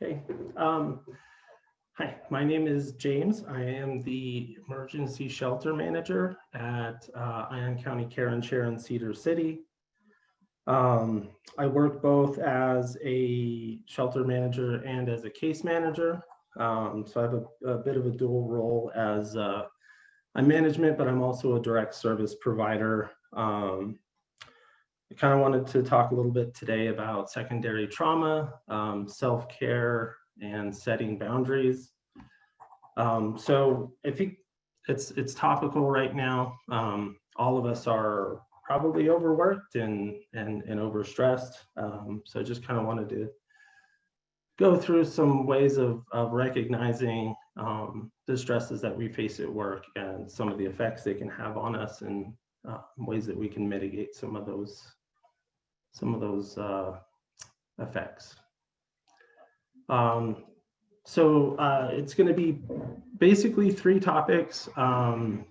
Okay. Hi, my name is James. I am the emergency shelter manager at Ion County Care and Share in Cedar City. I work both as a shelter manager and as a case manager. So I have a bit of a dual role as I'm management, but I'm also a direct service provider. I kind of wanted to talk a little bit today about secondary trauma, self-care, and setting boundaries. So I think it's topical right now. All of us are probably overworked and overstressed. So I just kind of wanted to go through some ways of recognizing the stresses that we face at work and some of the effects they can have on us, and ways that we can mitigate some of those effects. So it's going to be basically three topics,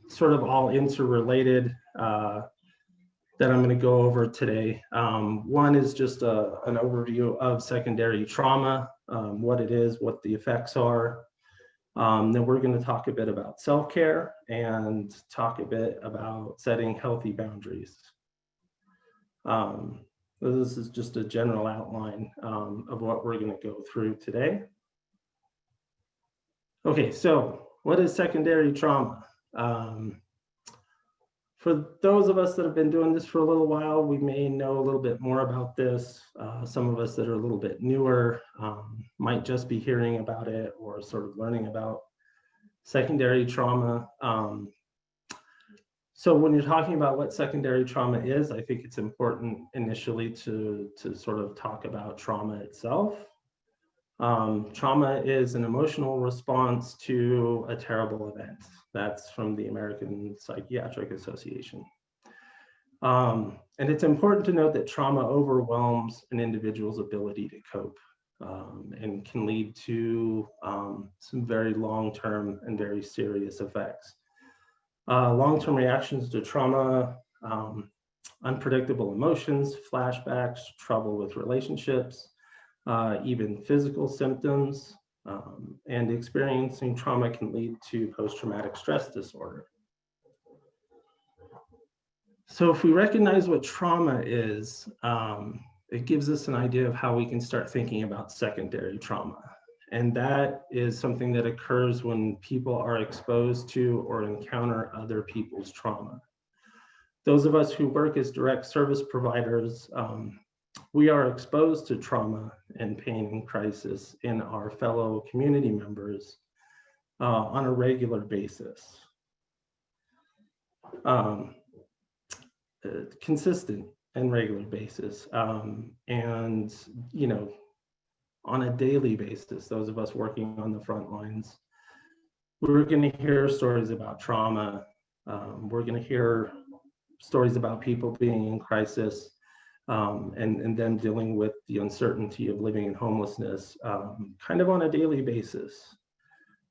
sort of all interrelated, that I'm going to go over today. One is just an overview of secondary trauma, what it is, what the effects are. Then we're going to talk a bit about self-care and talk a bit about setting healthy boundaries. This is just a general outline of what we're going to go through today. Okay, so what is secondary trauma? For those of us that have been doing this for a little while, we may know a little bit more about this. Some of us that are a little bit newer might just be hearing about it or sort of learning about secondary trauma. So when you're talking about what secondary trauma is, I think it's important initially to sort of talk about trauma itself. Trauma is an emotional response to a terrible event. That's from the American Psychiatric Association. And it's important to note that trauma overwhelms an individual's ability to cope, and can lead to some very long-term and very serious effects. Long-term reactions to trauma, unpredictable emotions, flashbacks, trouble with relationships, even physical symptoms, and experiencing trauma can lead to post-traumatic stress disorder. So if we recognize what trauma is, it gives us an idea of how we can start thinking about secondary trauma. And that is something that occurs when people are exposed to or encounter other people's trauma. Those of us who work as direct service providers, we are exposed to trauma and pain and crisis in our fellow community members on a regular basis. Consistent and regular basis. And, you know, on a daily basis, those of us working on the front lines, we're going to hear stories about trauma. We're going to hear stories about people being in crisis, and them dealing with the uncertainty of living in homelessness, kind of on a daily basis.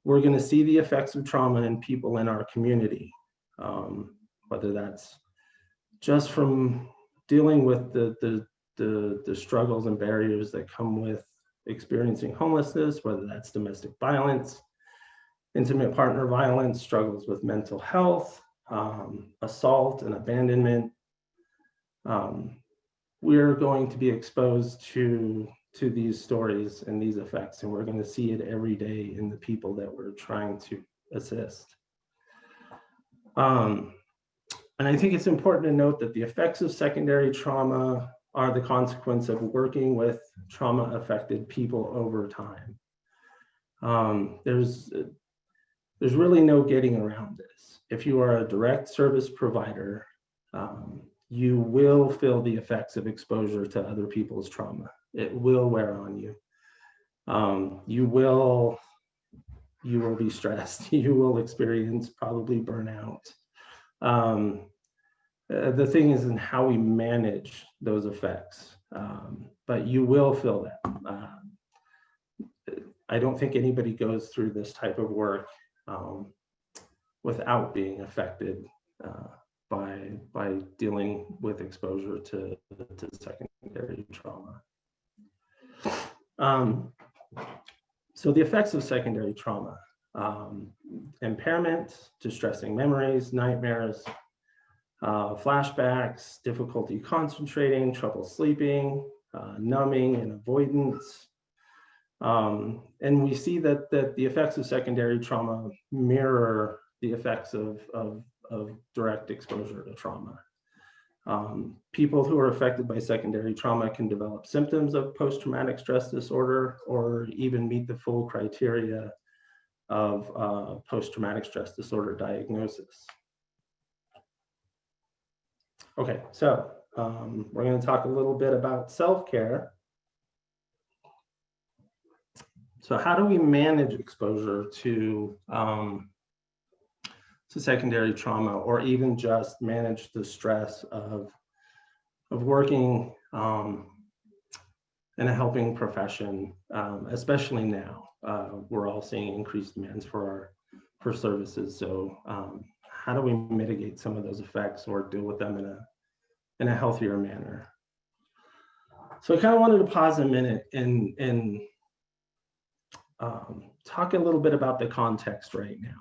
We're going to see the effects of trauma in people in our community, whether that's just from dealing with the struggles and barriers that come with experiencing homelessness, whether that's domestic violence, intimate partner violence, struggles with mental health, assault and abandonment. We're going to be exposed to these stories and these effects, and we're going to see it every day in the people that we're trying to assist. And I think it's important to note that the effects of secondary trauma are the consequence of working with trauma-affected people over time. There's really no getting around this. If you are a direct service provider, you will feel the effects of exposure to other people's trauma. It will wear on you. You will be stressed. You will experience probably burnout. The thing is in how we manage those effects, but you will feel that. I don't think anybody goes through this type of work without being affected by dealing with exposure to secondary trauma. So the effects of secondary trauma, impairment, distressing memories, nightmares, flashbacks, difficulty concentrating, trouble sleeping, numbing and avoidance. And we see that the effects of secondary trauma mirror the effects of direct exposure to trauma. People who are affected by secondary trauma can develop symptoms of post-traumatic stress disorder or even meet the full criteria of post-traumatic stress disorder diagnosis. Okay, so we're going to talk a little bit about self-care. So how do we manage exposure to secondary trauma, or even just manage the stress of working in a helping profession, especially now? We're all seeing increased demands for services. So how do we mitigate some of those effects or deal with them in a healthier manner? So I kind of wanted to pause a minute and talk a little bit about the context right now.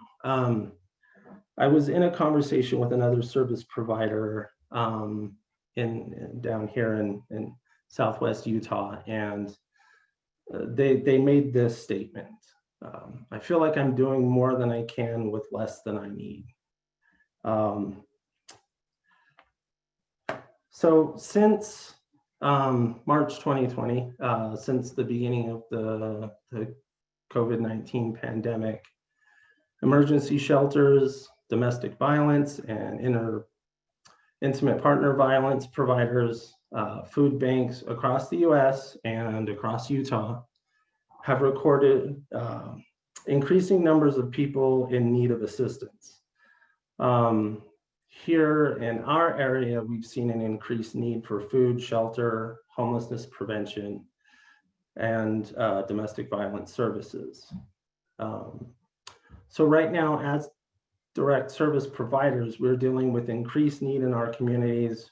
I was in a conversation with another service provider down here in Southwest Utah, and they made this statement. I feel like I'm doing more than I can with less than I need. So since March 2020, since the beginning of the COVID-19 pandemic, emergency shelters, domestic violence, and intimate partner violence providers, food banks across the US and across Utah have recorded increasing numbers of people in need of assistance. Here in our area, we've seen an increased need for food, shelter, homelessness prevention, and domestic violence services. So right now, as direct service providers, we're dealing with increased need in our communities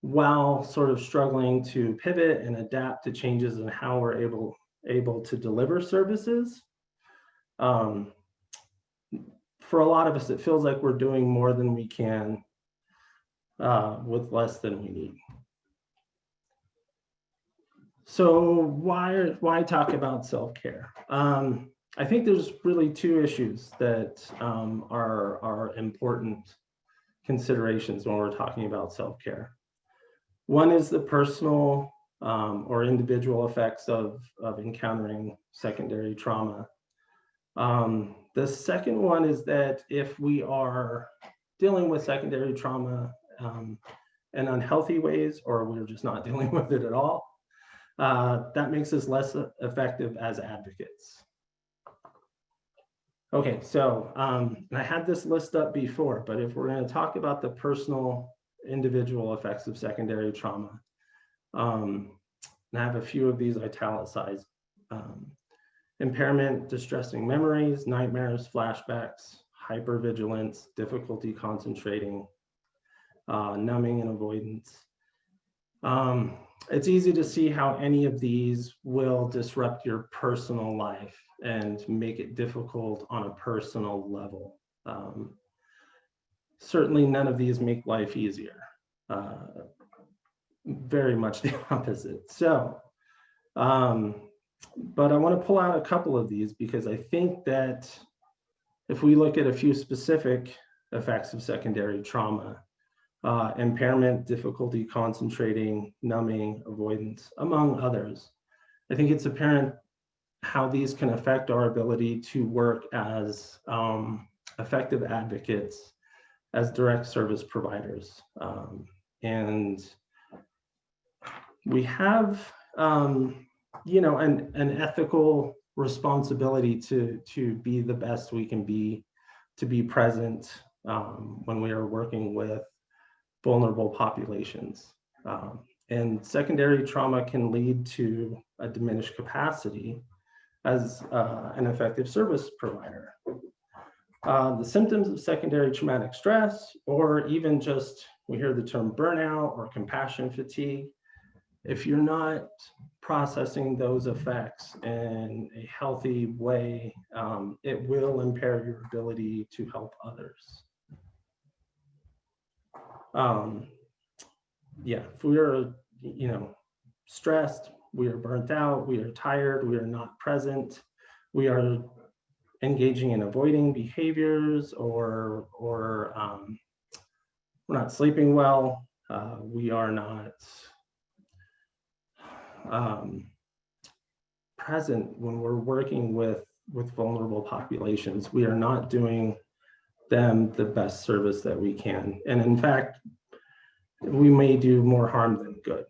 while sort of struggling to pivot and adapt to changes in how we're able to deliver services. For a lot of us, it feels like we're doing more than we can with less than we need. So why talk about self-care? I think there's really two issues that are important considerations when we're talking about self-care. One is the personal or individual effects of encountering secondary trauma. The second one is that if we are dealing with secondary trauma in unhealthy ways, or we're just not dealing with it at all, that makes us less effective as advocates. Okay, so I had this list up before, but if we're going to talk about the personal individual effects of secondary trauma, and I have a few of these italicized. Impairment, distressing memories, nightmares, flashbacks, hypervigilance, difficulty concentrating, numbing and avoidance. It's easy to see how any of these will disrupt your personal life and make it difficult on a personal level. Certainly none of these make life easier. Very much the opposite. So, but I want to pull out a couple of these because I think that if we look at a few specific effects of secondary trauma, impairment, difficulty concentrating, numbing, avoidance, among others, I think it's apparent how these can affect our ability to work as effective advocates, as direct service providers. And we have, you know, an ethical responsibility to be the best we can be, to be present when we are working with vulnerable populations. And secondary trauma can lead to a diminished capacity as an effective service provider. The symptoms of secondary traumatic stress, or even just, we hear the term burnout or compassion fatigue, if you're not processing those effects in a healthy way, it will impair your ability to help others. Yeah, if we're, stressed, we are burnt out, we are tired, we are not present, we are engaging in avoiding behaviors, or we're not sleeping well, we are not present when we're working with vulnerable populations. We are not doing them the best service that we can. And in fact, we may do more harm than good.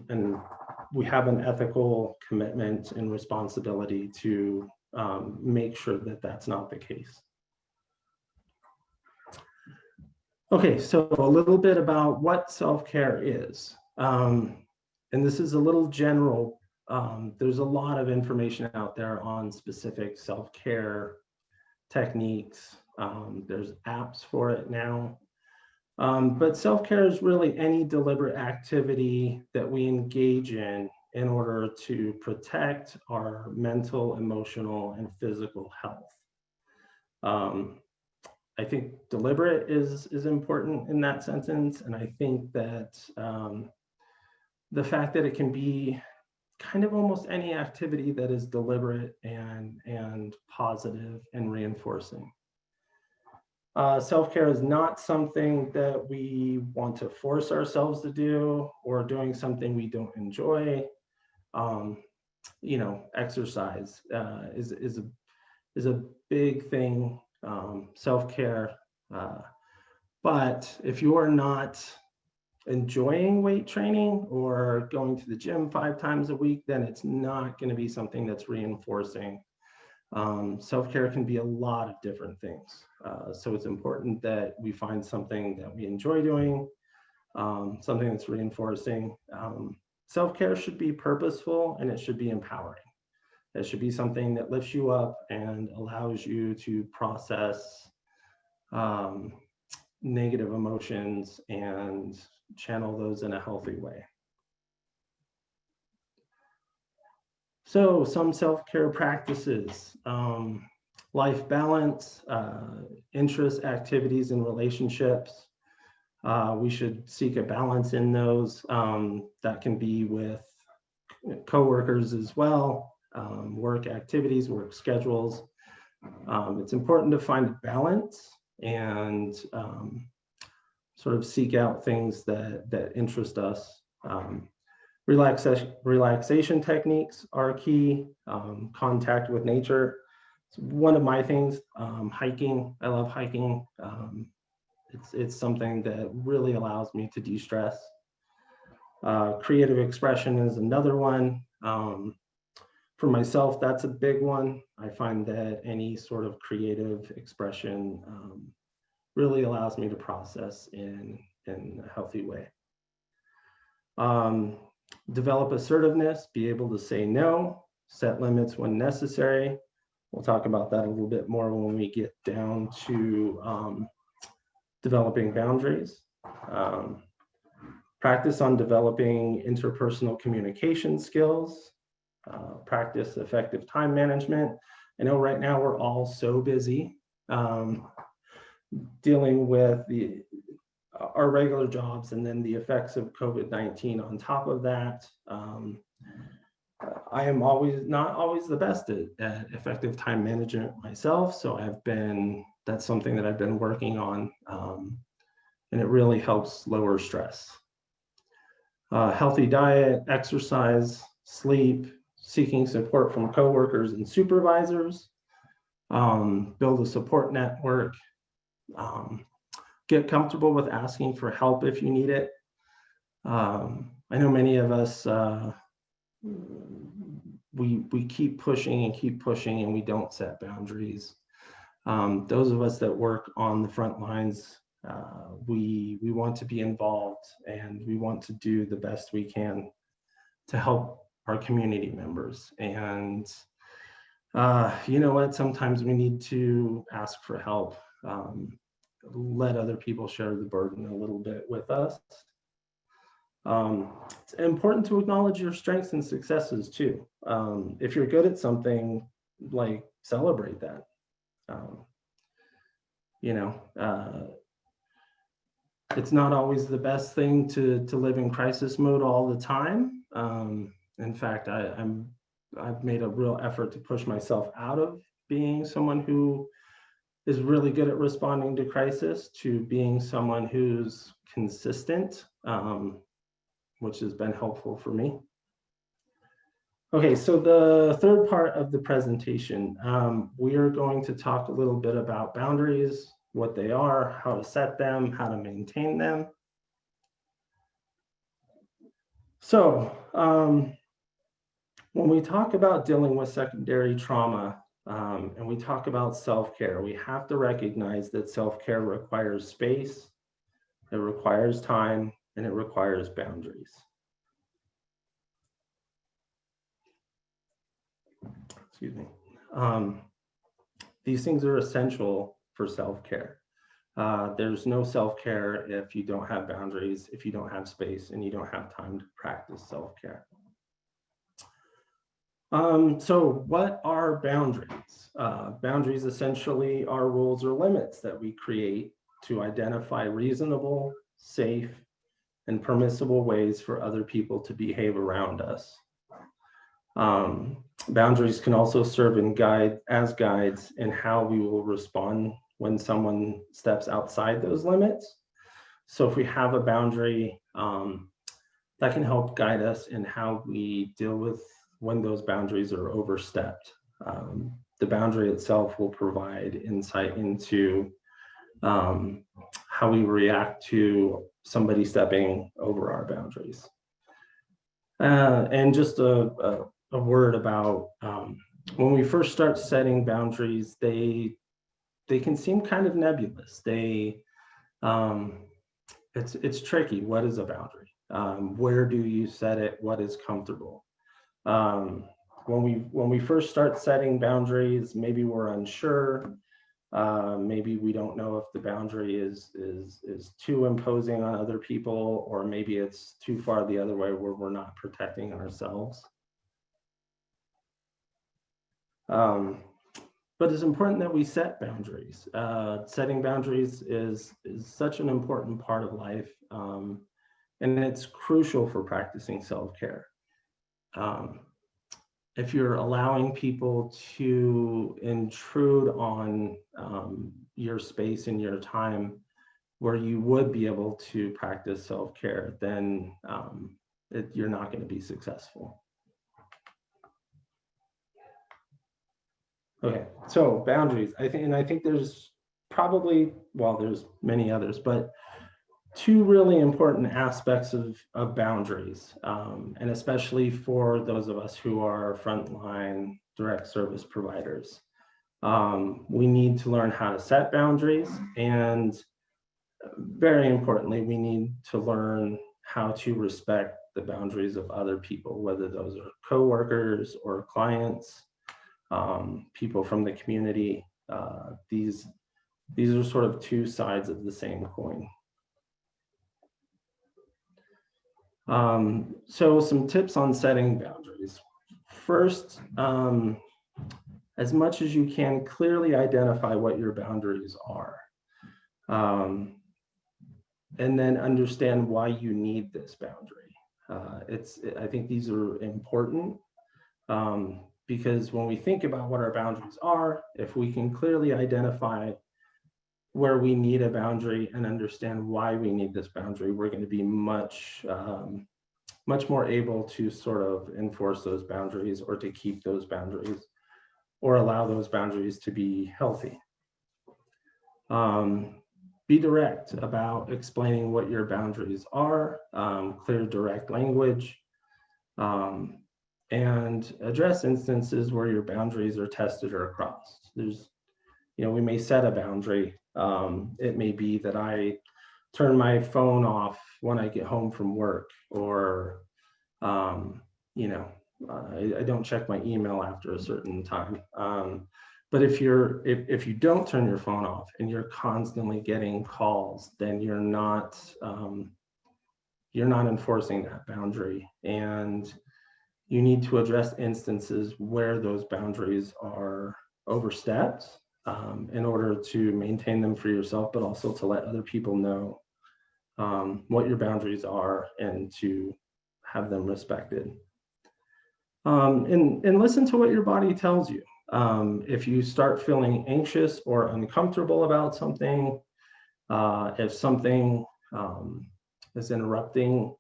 And we have an ethical commitment and responsibility to make sure that that's not the case. Okay, so a little bit about what self-care is. And this is a little general. There's a lot of information out there on specific self-care techniques. There's apps for it now. But self-care is really any deliberate activity that we engage in order to protect our mental, emotional, and physical health. I think deliberate is important in that sentence. And I think that the fact that it can be kind of almost any activity that is deliberate and positive and reinforcing. Self-care is not something that we want to force ourselves to do, or doing something we don't enjoy. Exercise is a big thing, self-care. But if you are not enjoying weight training or going to the gym 5 times a week, then it's not going to be something that's reinforcing. Self-care can be a lot of different things. So it's important that we find something that we enjoy doing, something that's reinforcing. Self-care should be purposeful, and it should be empowering. It should be something that lifts you up and allows you to process negative emotions and channel those in a healthy way. So some self-care practices, life balance, interests, activities, and relationships. We should seek a balance in those. That can be with coworkers as well, work activities, work schedules. It's important to find balance and sort of seek out things that interest us. Relaxation techniques are key. Contact with nature. It's one of my things. Hiking. I love hiking. It's something that really allows me to de-stress. Creative expression is another one. For myself, that's a big one. I find that any sort of creative expression really allows me to process in a healthy way. Develop assertiveness, be able to say no, set limits when necessary. We'll talk about that a little bit more when we get down to developing boundaries. Practice on developing interpersonal communication skills. Practice effective time management. I know right now we're all so busy dealing with our regular jobs and then the effects of COVID-19 on top of that. I am not always the best at effective time management myself, so that's something that I've been working on, and it really helps lower stress. Healthy diet, exercise, sleep, seeking support from coworkers and supervisors, build a support network, get comfortable with asking for help if you need it. I know many of us, we keep pushing and we don't set boundaries. Those of us that work on the front lines, we want to be involved, and we want to do the best we can to help our community members. And you know what, sometimes we need to ask for help. Let other people share the burden a little bit with us. It's important to acknowledge your strengths and successes too. If you're good at something, like celebrate that. Um, you know, it's not always the best thing to live in crisis mode all the time. In fact, I've made a real effort to push myself out of being someone who is really good at responding to crisis to being someone who's consistent, which has been helpful for me. Okay, so the third part of the presentation, we are going to talk a little bit about boundaries, what they are, how to set them, how to maintain them. So when we talk about dealing with secondary trauma, and we talk about self-care, we have to recognize that self-care requires space, it requires time, and it requires boundaries. Excuse me. These things are essential for self-care. There's no self-care if you don't have boundaries, if you don't have space, and you don't have time to practice self-care. So what are boundaries? Boundaries essentially are rules or limits that we create to identify reasonable, safe, and permissible ways for other people to behave around us. Boundaries can also serve as guides in how we will respond when someone steps outside those limits. So if we have a boundary, that can help guide us in how we deal with when those boundaries are overstepped. The boundary itself will provide insight into how we react to somebody stepping over our boundaries. And just a word about when we first start setting boundaries, they can seem kind of nebulous. It's tricky. What is a boundary? Where do you set it? What is comfortable? When we first start setting boundaries, maybe we're unsure. Maybe we don't know if the boundary is too imposing on other people, or maybe it's too far the other way where we're not protecting ourselves. But it's important that we set boundaries. Setting boundaries is such an important part of life, and it's crucial for practicing self-care. If you're allowing people to intrude on your space and your time where you would be able to practice self-care, then you're not going to be successful. Okay, so boundaries. I think there's probably, well, there's many others, but two really important aspects of boundaries, and especially for those of us who are frontline direct service providers. We need to learn how to set boundaries, and very importantly, we need to learn how to respect the boundaries of other people, whether those are coworkers or clients, people from the community. These are sort of two sides of the same coin. So some tips on setting boundaries. First, as much as you can, clearly identify what your boundaries are. And then understand why you need this boundary. I think these are important because when we think about what our boundaries are, if we can clearly identify where we need a boundary and understand why we need this boundary, we're going to be much more able to sort of enforce those boundaries, or to keep those boundaries, or allow those boundaries to be healthy. Be direct about explaining what your boundaries are, clear, direct language, and address instances where your boundaries are tested or crossed. We may set a boundary. It may be that I turn my phone off when I get home from work, or I don't check my email after a certain time. But if you don't turn your phone off and you're constantly getting calls, then you're not you're not enforcing that boundary, and you need to address instances where those boundaries are overstepped in order to maintain them for yourself, but also to let other people know what your boundaries are and to have them respected. And listen to what your body tells you. If you start feeling anxious or uncomfortable about something, if something is interrupting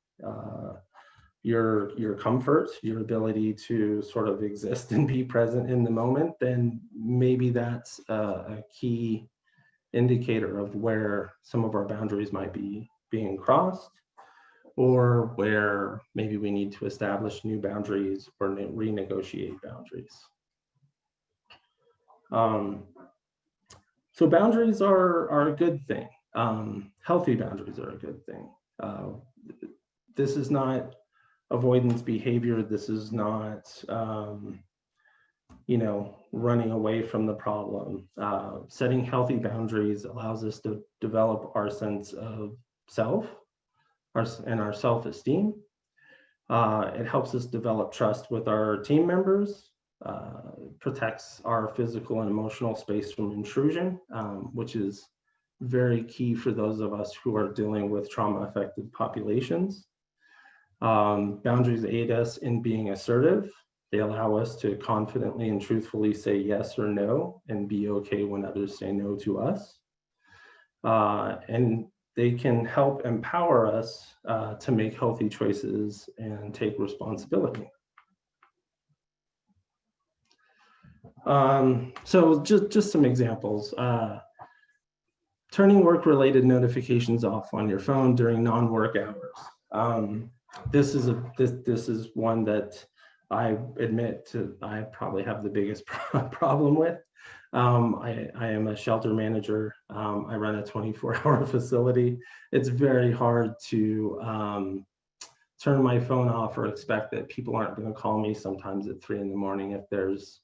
your comfort, your ability to sort of exist and be present in the moment, then maybe that's a key indicator of where some of our boundaries might be being crossed, or where maybe we need to establish new boundaries or renegotiate boundaries. So boundaries are a good thing. Healthy boundaries are a good thing. This is not avoidance behavior. This is not, running away from the problem. Setting healthy boundaries allows us to develop our sense of self and our self-esteem. It helps us develop trust with our team members, protects our physical and emotional space from intrusion, which is very key for those of us who are dealing with trauma-affected populations. Boundaries aid us in being assertive. They allow us to confidently and truthfully say yes or no and be okay when others say no to us. And they can help empower us to make healthy choices and take responsibility. So just some examples. Turning work-related notifications off on your phone during non-work hours. This is one that I admit to I probably have the biggest problem with. I am a shelter manager. I run a 24-hour facility. It's very hard to turn my phone off or expect that people aren't going to call me sometimes at 3 a.m. if there's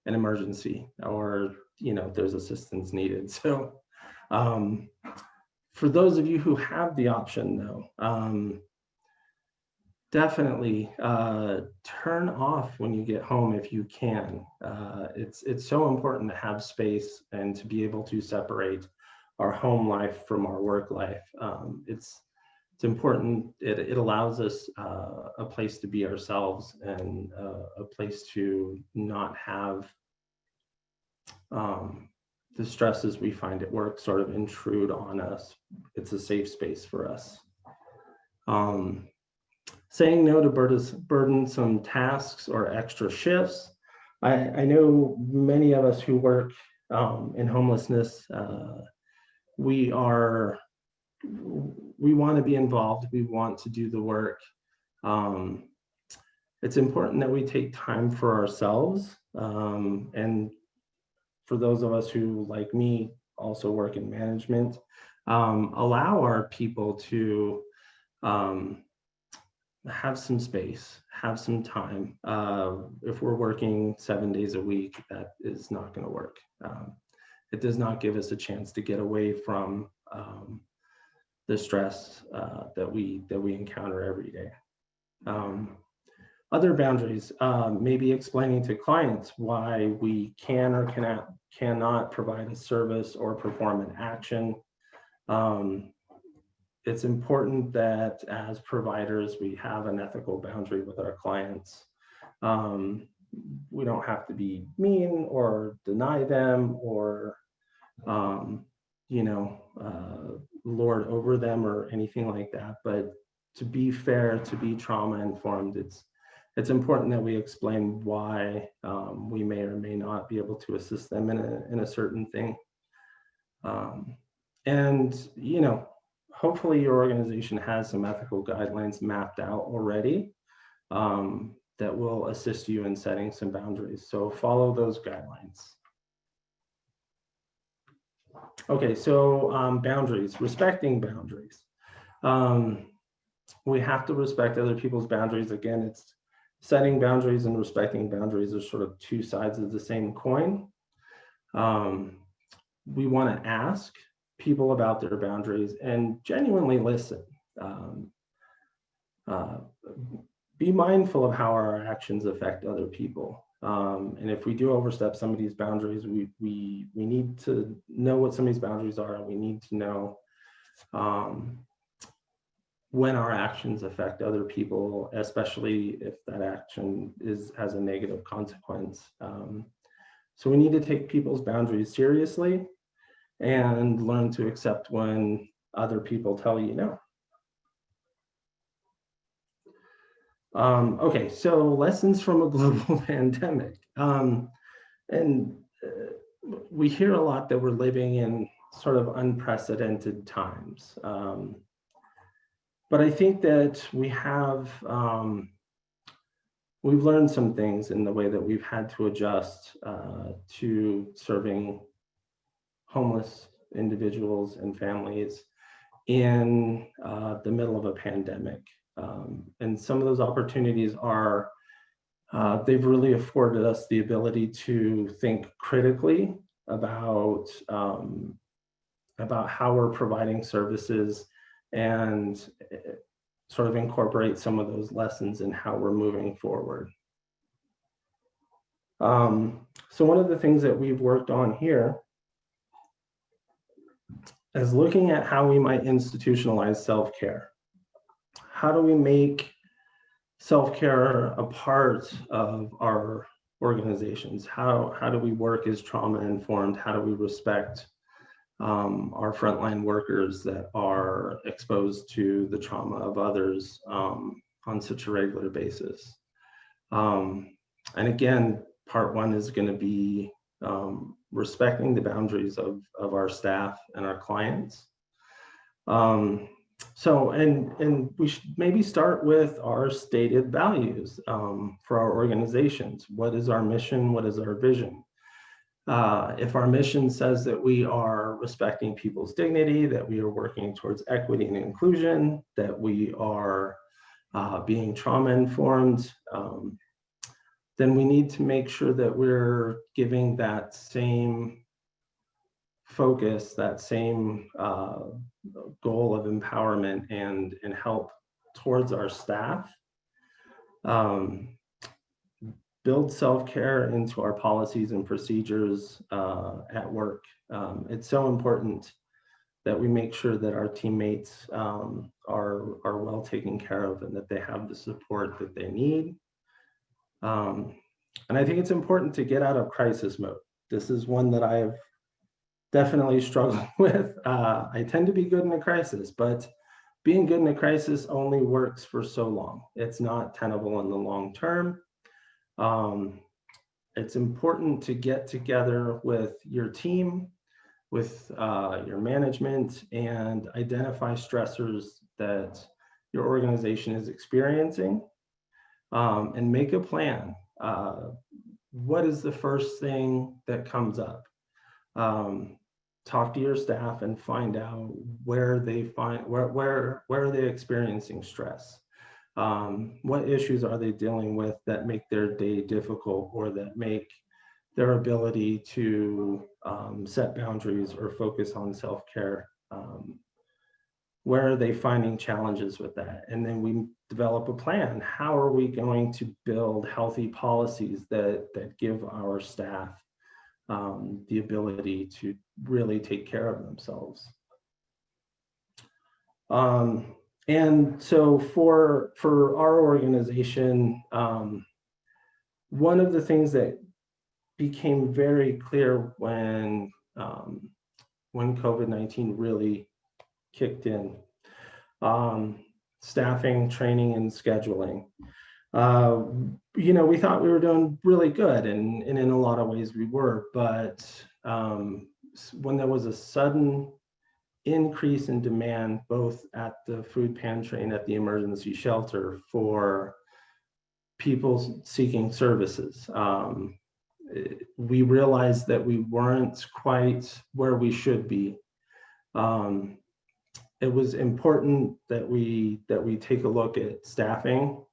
an emergency or if there's assistance needed. So for those of you who have the option though, definitely turn off when you get home if you can. It's so important to have space and to be able to separate our home life from our work life. It's important. It allows us a place to be ourselves and a place to not have the stresses we find at work sort of intrude on us. It's a safe space for us. Saying no to burdensome tasks or extra shifts. I know many of us who work in homelessness, we want to be involved. We want to do the work. It's important that we take time for ourselves. And for those of us who, like me, also work in management, allow our people to have some space, have some time. If we're working 7 days a week, that is not going to work. It does not give us a chance to get away from the stress that we encounter every day. Other boundaries, maybe explaining to clients why we can or cannot provide a service or perform an action. It's important that as providers, we have an ethical boundary with our clients. We don't have to be mean or deny them or, lord over them or anything like that. But to be fair, to be trauma informed, it's important that we explain why we may or may not be able to assist them in a certain thing. Hopefully your organization has some ethical guidelines mapped out already that will assist you in setting some boundaries. So follow those guidelines. Okay, so boundaries, respecting boundaries. We have to respect other people's boundaries. Again, it's setting boundaries and respecting boundaries are sort of two sides of the same coin. We want to ask people about their boundaries and genuinely listen. be mindful of how our actions affect other people. And if we do overstep somebody's boundaries, we need to know what somebody's boundaries are, and we need to know when our actions affect other people, especially if that action has a negative consequence. So we need to take people's boundaries seriously and learn to accept when other people tell you no. Okay, so lessons from a global pandemic. We hear a lot that we're living in sort of unprecedented times. But I think that we've learned some things in the way that we've had to adjust to serving homeless individuals and families in the middle of a pandemic. And some of those opportunities are, they've really afforded us the ability to think critically about how we're providing services and sort of incorporate some of those lessons in how we're moving forward. So one of the things that we've worked on here is looking at how we might institutionalize self-care. How do we make self-care a part of our organizations? How do we work as trauma-informed? How do we respect our frontline workers that are exposed to the trauma of others on such a regular basis? And again, part one is going to be respecting the boundaries of our staff and our clients. So, and we should maybe start with our stated values for our organizations. What is our mission? What is our vision? If our mission says that we are respecting people's dignity, that we are working towards equity and inclusion, that we are being trauma-informed, then we need to make sure that we're giving that same focus, that same goal of empowerment and help towards our staff. Build self-care into our policies and procedures at work. It's so important that we make sure that our teammates are well taken care of and that they have the support that they need. And I think it's important to get out of crisis mode. This is one that I've definitely struggled with. I tend to be good in a crisis, but being good in a crisis only works for so long. It's not tenable in the long term. It's important to get together with your team, with your management, and identify stressors that your organization is experiencing, and make a plan. What is the first thing that comes up? Talk to your staff and find out where are they experiencing stress? What issues are they dealing with that make their day difficult or that make their ability to set boundaries or focus on self-care? Where are they finding challenges with that? And then we develop a plan. How are we going to build healthy policies that give our staff the ability to really take care of themselves? And so for our organization, one of the things that became very clear when COVID-19 really kicked in, staffing, training, and scheduling. We thought we were doing really good, and in a lot of ways we were, but when there was a sudden increase in demand, both at the food pantry and at the emergency shelter for people seeking services, we realized that we weren't quite where we should be. It was important that we take a look at staffing.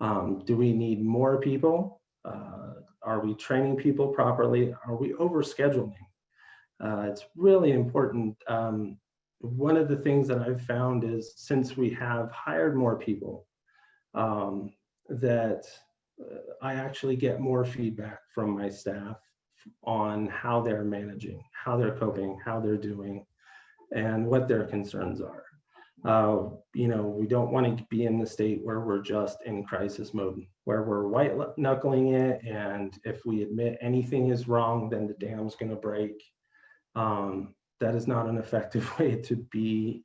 Do we need more people? Are we training people properly? Are we overscheduling? It's really important. One of the things that I've found is since we have hired more people, that I actually get more feedback from my staff on how they're managing, how they're coping, how they're doing, and what their concerns are. We don't want to be in the state where we're just in crisis mode, where we're white knuckling it, and if we admit anything is wrong, then the dam's going to break. That is not an effective way to be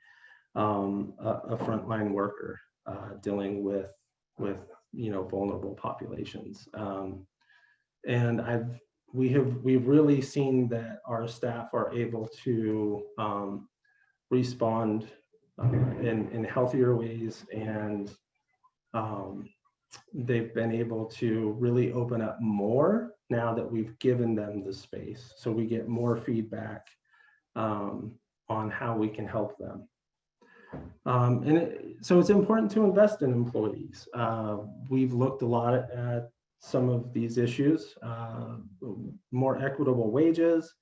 a frontline worker dealing with vulnerable populations. And we've really seen that our staff are able to respond in healthier ways, and they've been able to really open up more now that we've given them the space. So we get more feedback on how we can help them. So it's important to invest in employees. We've looked a lot at some of these issues, more equitable wages,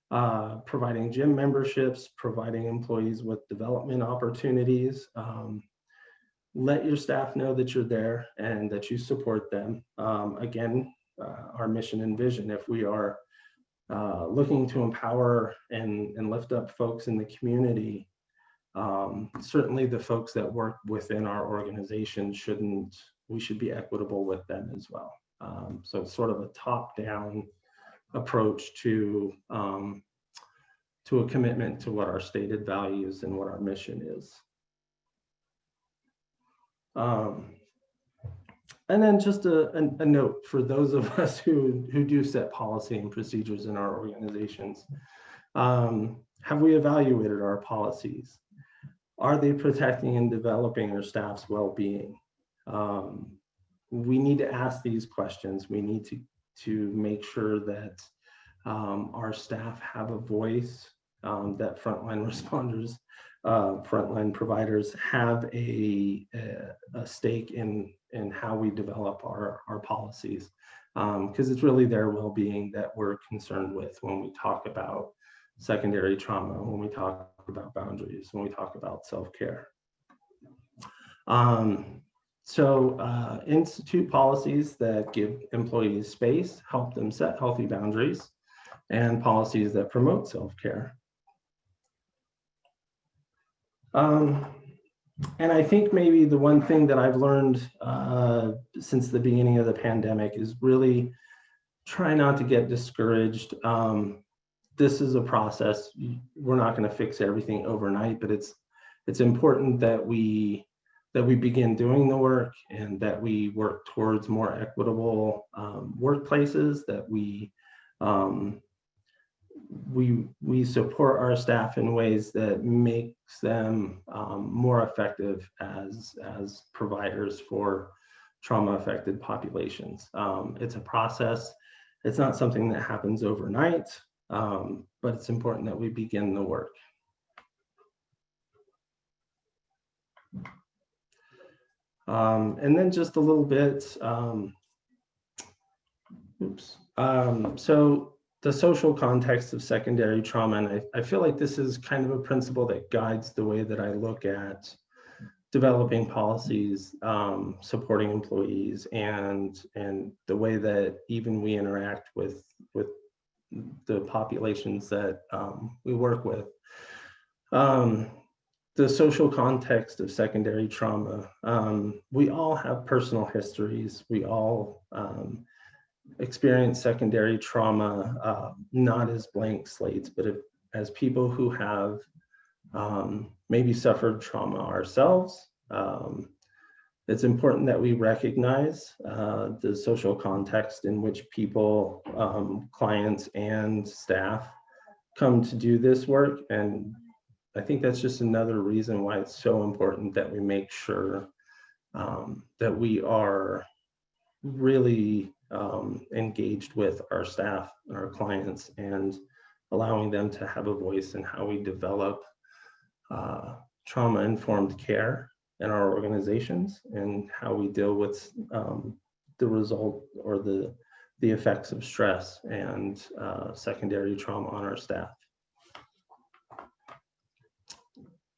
providing gym memberships, providing employees with development opportunities. Let your staff know that you're there and that you support them. Again, our mission and vision, if we are looking to empower and lift up folks in the community, certainly the folks that work within our organization we should be equitable with them as well. So it's sort of a top-down approach to a commitment to what our stated values and what our mission is. And then just a note for those of us who do set policy and procedures in our organizations. Have we evaluated our policies? Are they protecting and developing our staff's well-being? We need to ask these questions. We need to make sure that our staff have a voice, that frontline responders, frontline providers have a stake in how we develop our policies, because it's really their well-being that we're concerned with when we talk about secondary trauma, when we talk about boundaries, when we talk about self-care. So institute policies that give employees space, help them set healthy boundaries, and policies that promote self-care. And I think maybe the one thing that I've learned since the beginning of the pandemic is really try not to get discouraged. This is a process. We're not going to fix everything overnight, but it's important that we begin doing the work, and that we work towards more equitable workplaces, that we support our staff in ways that makes them more effective as providers for trauma-affected populations. It's a process. It's not something that happens overnight, but it's important that we begin the work. And then just a little bit, so the social context of secondary trauma, and I feel like this is kind of a principle that guides the way that I look at developing policies, supporting employees, and the way that even we interact with the populations that we work with. The social context of secondary trauma. We all have personal histories. We all experience secondary trauma, not as blank slates, but as people who have maybe suffered trauma ourselves. It's important that we recognize the social context in which people, clients, and staff come to do this work. And I think that's just another reason why it's so important that we make sure that we are really engaged with our staff and our clients, and allowing them to have a voice in how we develop trauma-informed care in our organizations, and how we deal with the result or the effects of stress and secondary trauma on our staff.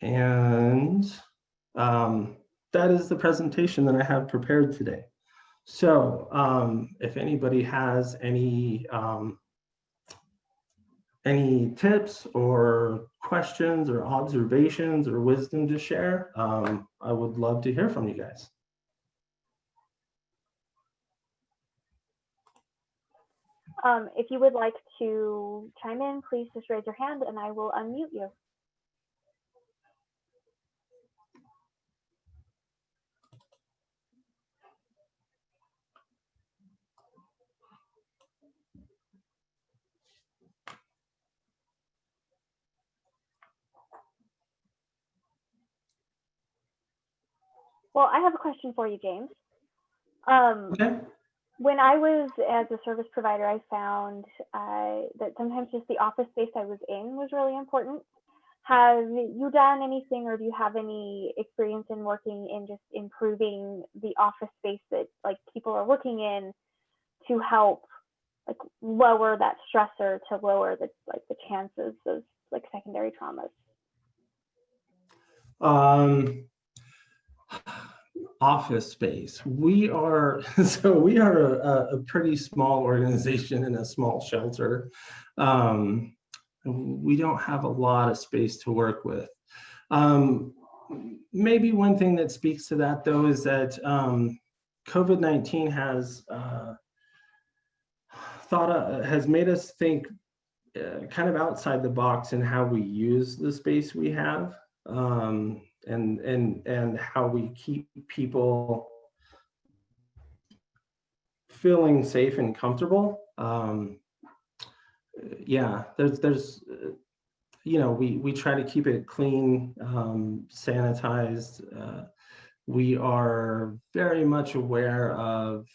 And that is the presentation that I have prepared today. So if anybody has any tips or questions or observations or wisdom to share, I would love to hear from you guys. If you would like to chime in, please just raise your hand and I will unmute you. Well, I have a question for you, James. Okay. When I was as a service provider, I found that sometimes just the office space I was in was really important. Have you done anything, or do you have any experience in working in just improving the office space that like people are working in to help like lower that stressor, to lower the chances of like secondary traumas? Office space. We are a pretty small organization in a small shelter. We don't have a lot of space to work with. Maybe one thing that speaks to that, though, is that COVID-19 has made us think kind of outside the box in how we use the space we have, and how we keep people feeling safe and comfortable. Yeah, there's we try to keep it clean, sanitized. We are very much aware of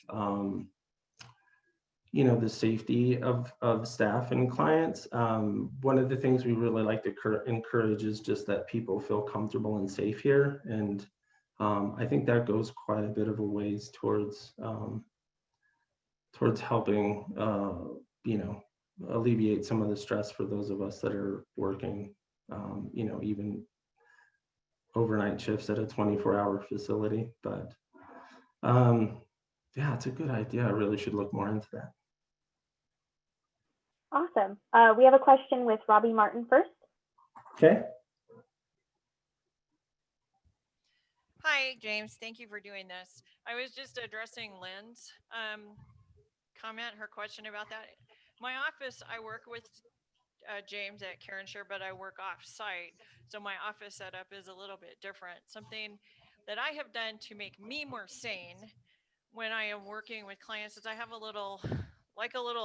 the safety of staff and clients. One of the things we really like to encourage is just that people feel comfortable and safe here. And I think that goes quite a bit of a ways towards helping, alleviate some of the stress for those of us that are working, even overnight shifts at a 24-hour facility. But yeah, it's a good idea. I really should look more into that. Awesome. We have a question with Robbie Martin first. Okay. Hi, James. Thank you for doing this. I was just addressing Lynn's comment, her question about that. My office, I work with James at Karen Share, but I work off site. So my office setup is a little bit different. Something that I have done to make me more sane when I am working with clients is I have a little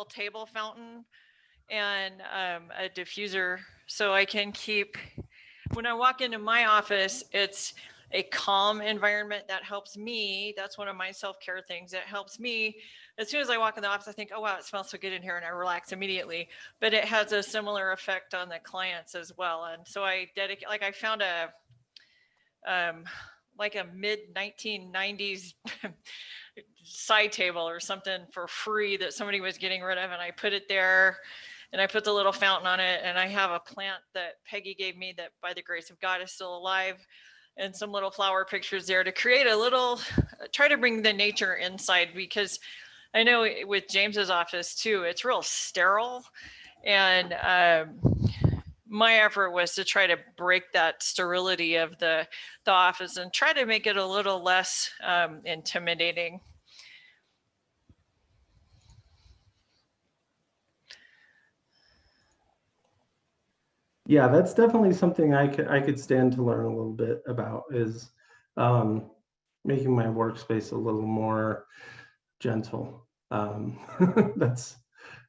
table fountain and a diffuser, so I can keep, when I walk into my office, it's a calm environment that helps me. That's one of my self-care things that helps me. As soon as I walk in the office, I think, oh wow, it smells so good in here, and I relax immediately. But it has a similar effect on the clients as well. And so I dedicate, like I found a mid 1990s side table or something for free that somebody was getting rid of, and I put it there. And I put the little fountain on it, and I have a plant that Peggy gave me that by the grace of God is still alive, and some little flower pictures there to create a little, try to bring the nature inside, because I know with James's office too, it's real sterile. And my effort was to try to break that sterility of the office and try to make it a little less intimidating. Yeah, that's definitely something I could stand to learn a little bit about, is making my workspace a little more gentle.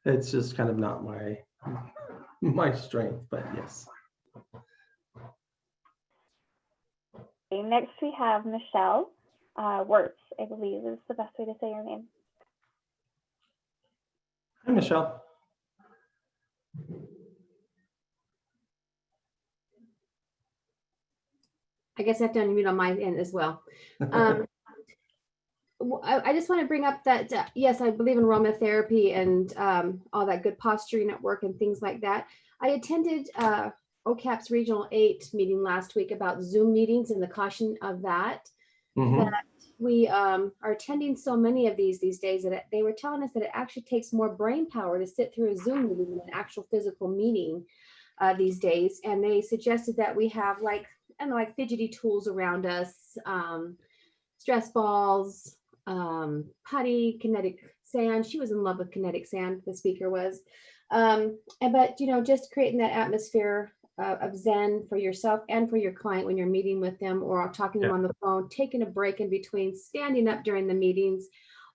It's just kind of not my strength, but yes. Okay, next we have Michelle Wirtz, I believe is the best way to say your name. Hi, Michelle. I guess I have to unmute on my end as well. I just want to bring up that, yes, I believe in aromatherapy and all that good posturing at work and things like that. I attended OCAP's Regional 8 meeting last week about Zoom meetings and the caution of that. Mhm. that we are attending so many of these days that they were telling us that it actually takes more brain power to sit through a Zoom meeting than an actual physical meeting these days. And they suggested that we have like, I don't know, like fidgety tools around us, stress balls, putty, kinetic sand. She was in love with kinetic sand, the speaker was. But, you know, just creating that atmosphere of Zen for yourself and for your client when you're meeting with them or talking to them on the phone, taking a break in between, standing up during the meetings,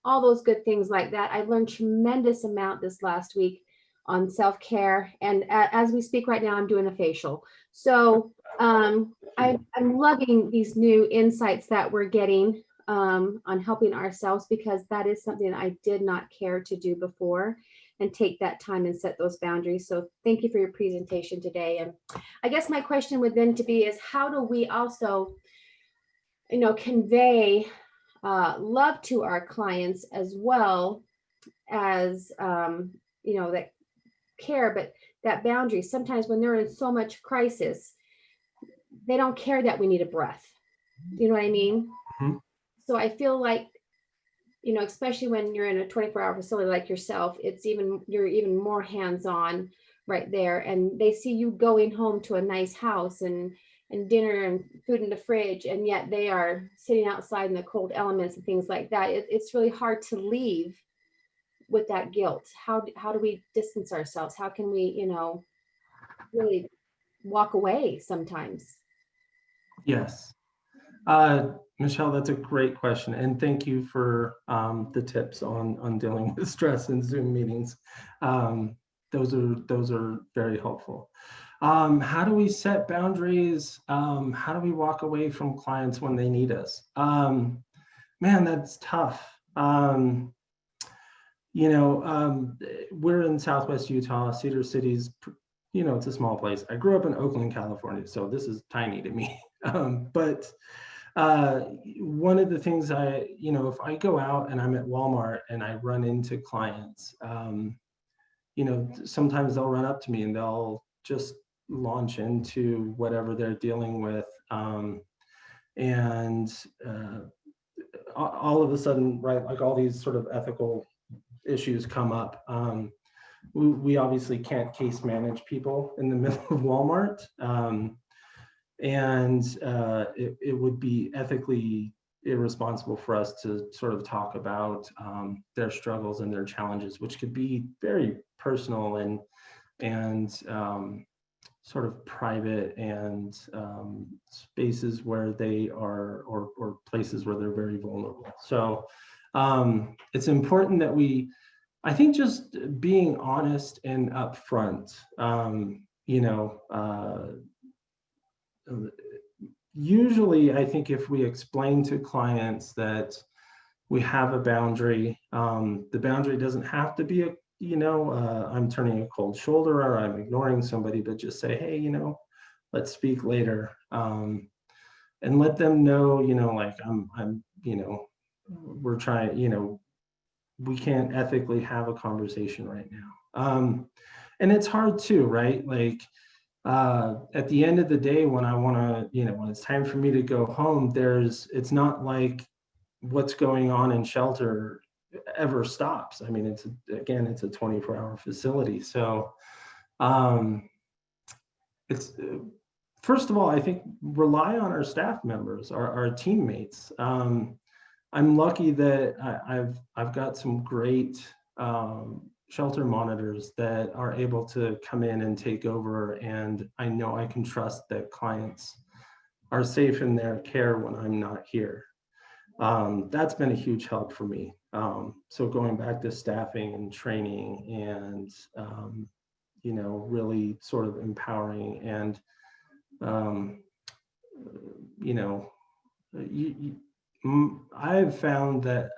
all those good things like that. I learned tremendous amount this last week on self-care. And as we speak right now, I'm doing a facial. So I'm loving these new insights that we're getting on helping ourselves, because that is something I did not care to do before, and take that time and set those boundaries. So thank you for your presentation today. And I guess my question would then to be is, how do we also, you know, convey love to our clients as well as, you know, that care, but that boundary. Sometimes when they're in so much crisis, they don't care that we need a breath. You know what I mean? Mhm. So I feel like, you know, especially when you're in a 24-hour facility like yourself, you're even more hands-on right there. And they see you going home to a nice house and dinner and food in the fridge, and yet they are sitting outside in the cold elements and things like that. It's really hard to leave with that guilt. How do we distance ourselves? How can we, you know, really walk away sometimes? Yes. Michelle, that's a great question. And thank you for the tips on dealing with stress in Zoom meetings. Those are very helpful. How do we set boundaries? How do we walk away from clients when they need us? Man, that's tough. You know, we're in Southwest Utah. Cedar City's, you know, it's a small place. I grew up in Oakland, California, so this is tiny to me. But one of the things you know, if I go out and I'm at Walmart and I run into clients, you know, sometimes they'll run up to me and they'll just launch into whatever they're dealing with. And all of a sudden, right, like all these sort of ethical issues come up. We obviously can't case manage people in the middle of Walmart. And it would be ethically irresponsible for us to sort of talk about their struggles and their challenges, which could be very personal and sort of private, and spaces where they are, or places where they're very vulnerable. So it's important that I think just being honest and upfront, you know, usually I think if we explain to clients that we have a boundary, the boundary doesn't have to be you know, I'm turning a cold shoulder or I'm ignoring somebody, but just say, hey, you know, let's speak later. And let them know, you know, like I'm, you know, we're trying, you know, we can't ethically have a conversation right now. And it's hard too, right? Like, at the end of the day, when I want to, you know, when it's time for me to go home, it's not like what's going on in shelter ever stops. I mean, it's a 24-hour facility. So it's, first of all, I think rely on our staff members, our teammates. I'm lucky that I've got some great shelter monitors that are able to come in and take over, and I know I can trust that clients are safe in their care when I'm not here. That's been a huge help for me. So going back to staffing and training and you know, really sort of empowering and you know, I've found that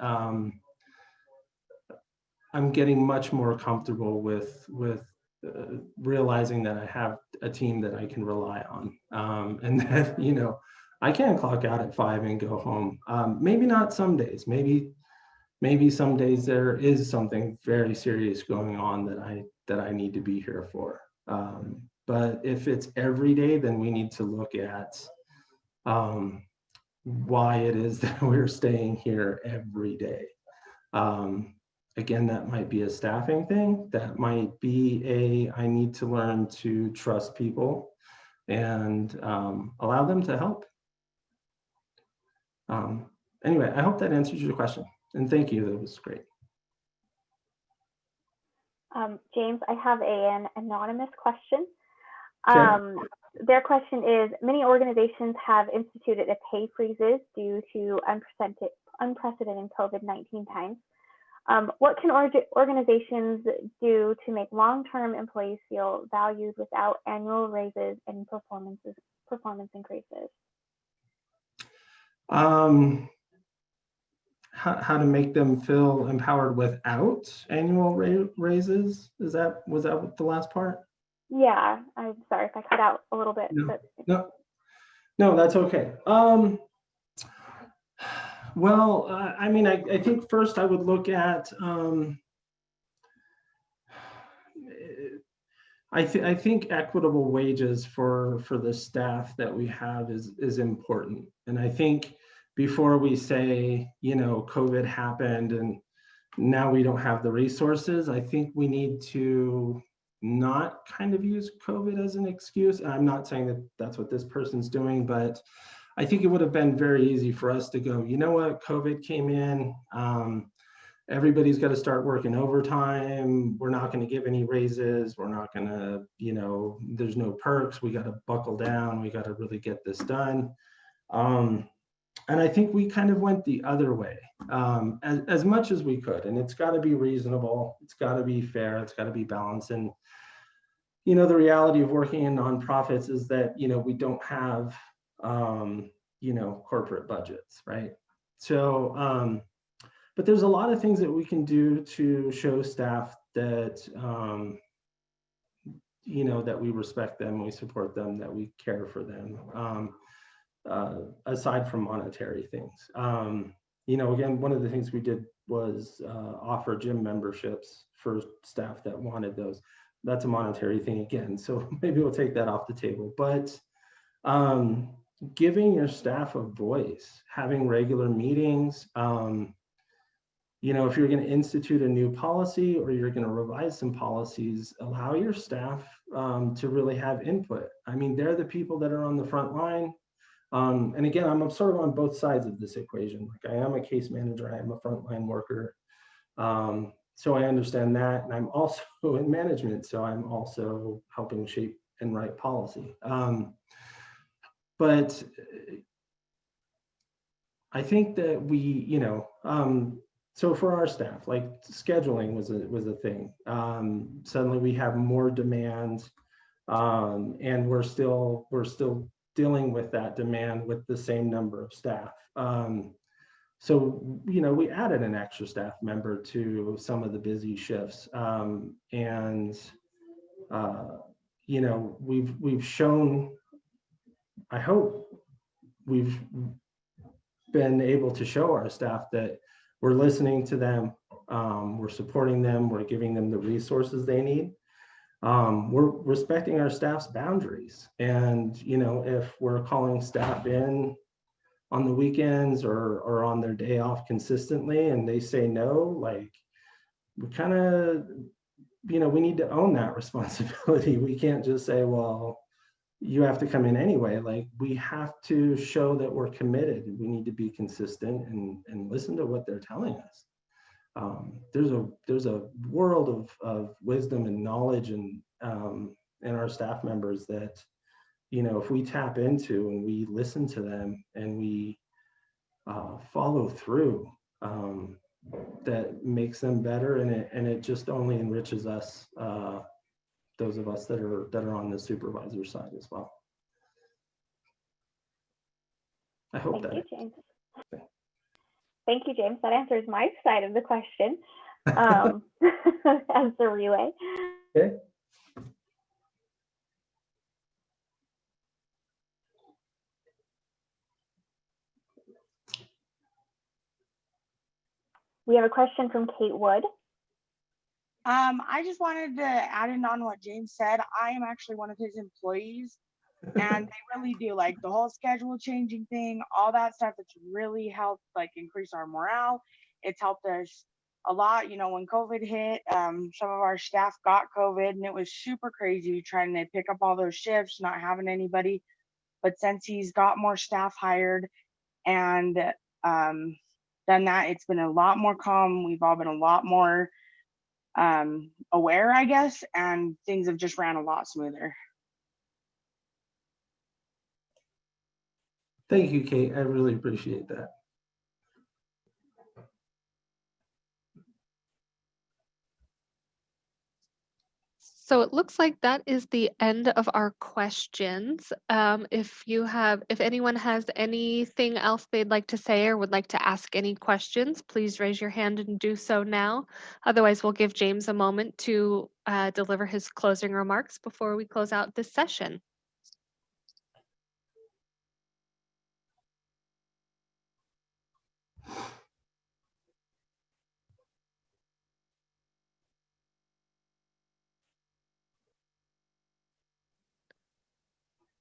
I'm getting much more comfortable with realizing that I have a team that I can rely on, and that, you know, I can clock out at 5 and go home. Maybe not some days. Maybe some days there is something very serious going on that I need to be here for. But if it's every day, then we need to look at why it is that we're staying here every day. Again, that might be a staffing thing. That might be I need to learn to trust people and allow them to help. Anyway, I hope that answers your question. And thank you, that was great. James, I have an anonymous question. Okay. Their question is, many organizations have instituted a pay freezes due to unprecedented COVID-19 times. What can organizations do to make long-term employees feel valued without annual raises and performance increases? How to make them feel empowered without annual raises? Was that the last part? Yeah, I'm sorry if I cut out a little bit. No, that's okay. Well, I mean, I think first I would look at, I think equitable wages for the staff that we have is important. And I think before we say, you know, COVID happened and now we don't have the resources, I think we need to not kind of use COVID as an excuse. And I'm not saying that that's what this person's doing, but I think it would have been very easy for us to go, you know what, COVID came in, everybody's got to start working overtime. We're not going to give any raises. We're not going to, you know, there's no perks. We got to buckle down. We got to really get this done. And I think we kind of went the other way as much as we could. And it's got to be reasonable. It's got to be fair. It's got to be balanced. And, you know, the reality of working in nonprofits is that, you know, we don't have, you know, corporate budgets, right? So, but there's a lot of things that we can do to show staff that, you know, that we respect them, we support them, that we care for them, aside from monetary things. You know, again, one of the things we did was offer gym memberships for staff that wanted those. That's a monetary thing again, so maybe we'll take that off the table. But giving your staff a voice, having regular meetings, you know, if you're going to institute a new policy or you're going to revise some policies, allow your staff to really have input. I mean, they're the people that are on the front line. And again, I'm sort of on both sides of this equation. Like, I am a case manager, I am a frontline worker. So I understand that. And I'm also in management, so I'm also helping shape and write policy. But I think that we, you know, so for our staff, like scheduling was a thing. Suddenly we have more demand, and we're still dealing with that demand with the same number of staff. So, you know, we added an extra staff member to some of the busy shifts, and you know, we've shown, I hope we've been able to show our staff that we're listening to them, we're supporting them, we're giving them the resources they need. We're respecting our staff's boundaries. And, you know, if we're calling staff in on the weekends or on their day off consistently and they say no, like, we kind of, you know, we need to own that responsibility. We can't just say, well, you have to come in anyway. Like, we have to show that we're committed. We need to be consistent and listen to what they're telling us. There's a world of wisdom and knowledge in our staff members that, you know, if we tap into and we listen to them and we follow through, that makes them better, and it just only enriches us, those of us that are on the supervisor side as well. I hope that. Thank you, James. Thank you, James. That answers my side of the question as the relay. Okay. We have a question from Kate Wood. I just wanted to add in on what James said. I am actually one of his employees. And they really do, like the whole schedule changing thing, all that stuff. It's really helped like increase our morale. It's helped us a lot. You know, when COVID hit, some of our staff got COVID, and it was super crazy trying to pick up all those shifts, not having anybody. But since he's got more staff hired and done that, it's been a lot more calm. We've all been a lot more aware, I guess, and things have just ran a lot smoother. Thank you, Kate. I really appreciate that. So it looks like that is the end of our questions. If anyone has anything else they'd like to say or would like to ask any questions, please raise your hand and do so now. Otherwise, we'll give James a moment to deliver his closing remarks before we close out this session.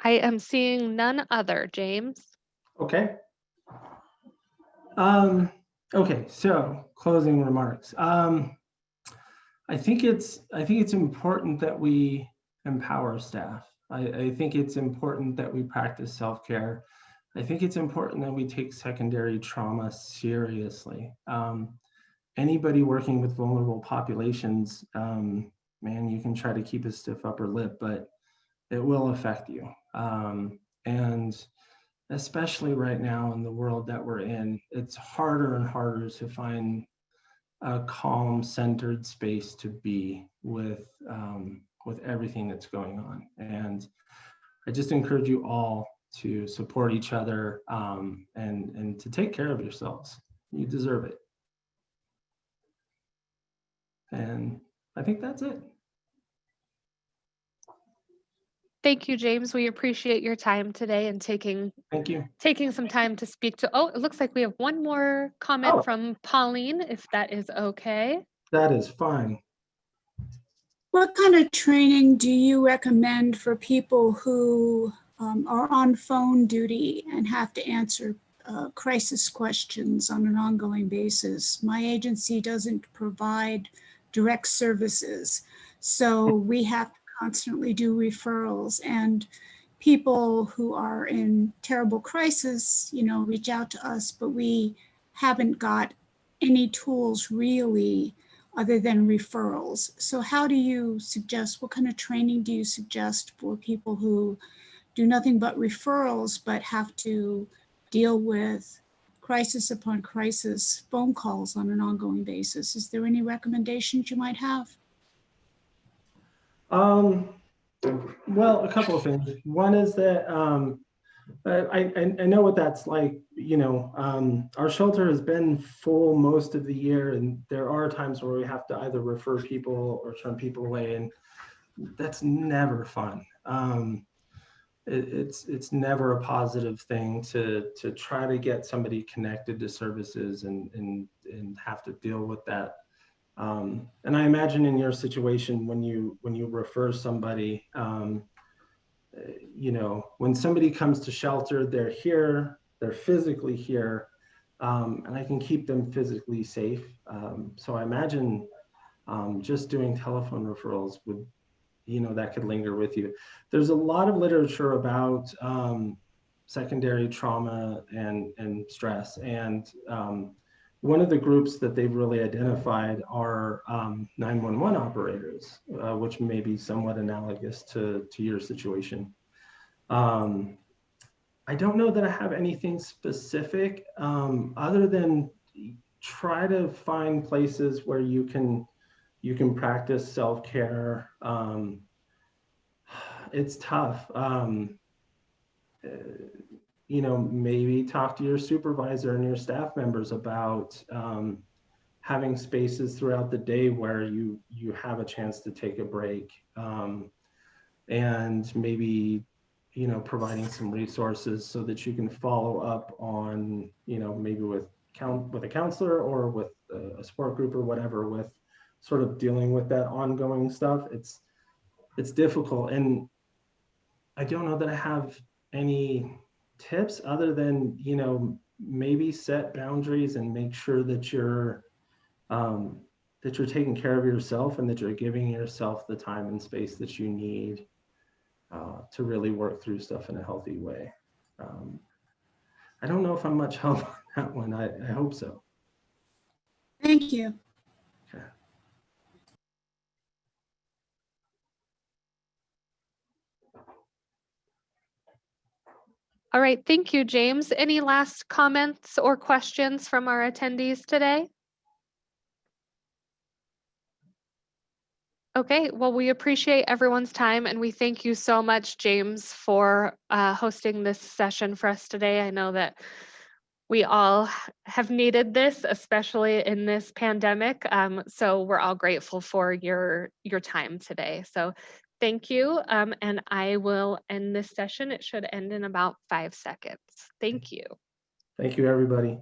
I am seeing none other, James. Okay. Okay, so closing remarks. I think it's important that we empower staff. I think it's important that we practice self-care. I think it's important that we take secondary trauma seriously. Anybody working with vulnerable populations, man, you can try to keep a stiff upper lip, but it will affect you. And especially right now in the world that we're in, it's harder and harder to find a calm, centered space to be with everything that's going on. And I just encourage you all to support each other and to take care of yourselves. You deserve it. And I think that's it. Thank you, James. We appreciate your time today and taking some time to speak to. Oh, it looks like we have one more comment from Pauline, if that is okay. That is fine. What kind of training do you recommend for people who are on phone duty and have to answer crisis questions on an ongoing basis? My agency doesn't provide direct services, so we have to constantly do referrals, and people who are in terrible crisis, you know, reach out to us, but we haven't got any tools really other than referrals. So how do you suggest, what kind of training do you suggest for people who do nothing but referrals, but have to deal with crisis upon crisis phone calls on an ongoing basis? Is there any recommendations you might have? Well, a couple of things. One is that I know what that's like. You know, our shelter has been full most of the year, and there are times where we have to either refer people or turn people away, and that's never fun. It's never a positive thing to try to get somebody connected to services and have to deal with that. And I imagine in your situation, when you refer somebody, you know, when somebody comes to shelter, they're here, they're physically here, and I can keep them physically safe. So I imagine just doing telephone referrals would, you know, that could linger with you. There's a lot of literature about secondary trauma and stress, and one of the groups that they've really identified are 911 operators, which may be somewhat analogous to your situation. I don't know that I have anything specific other than try to find places where you can practice self-care. It's tough. You know, maybe talk to your supervisor and your staff members about having spaces throughout the day where you have a chance to take a break, and maybe, you know, providing some resources so that you can follow up on, you know, maybe with a counselor or with a support group or whatever, with sort of dealing with that ongoing stuff. It's difficult, and I don't know that I have any tips other than, you know, maybe set boundaries and make sure that you're taking care of yourself and that you're giving yourself the time and space that you need to really work through stuff in a healthy way. I don't know if I'm much help on that one. I hope so. Thank you. Okay. All right, thank you, James. Any last comments or questions from our attendees today? Okay, well, we appreciate everyone's time and we thank you so much, James, for hosting this session for us today. I know that we all have needed this, especially in this pandemic. So we're all grateful for your time today. So thank you. And I will end this session. It should end in about 5 seconds. Thank you. Thank you, everybody.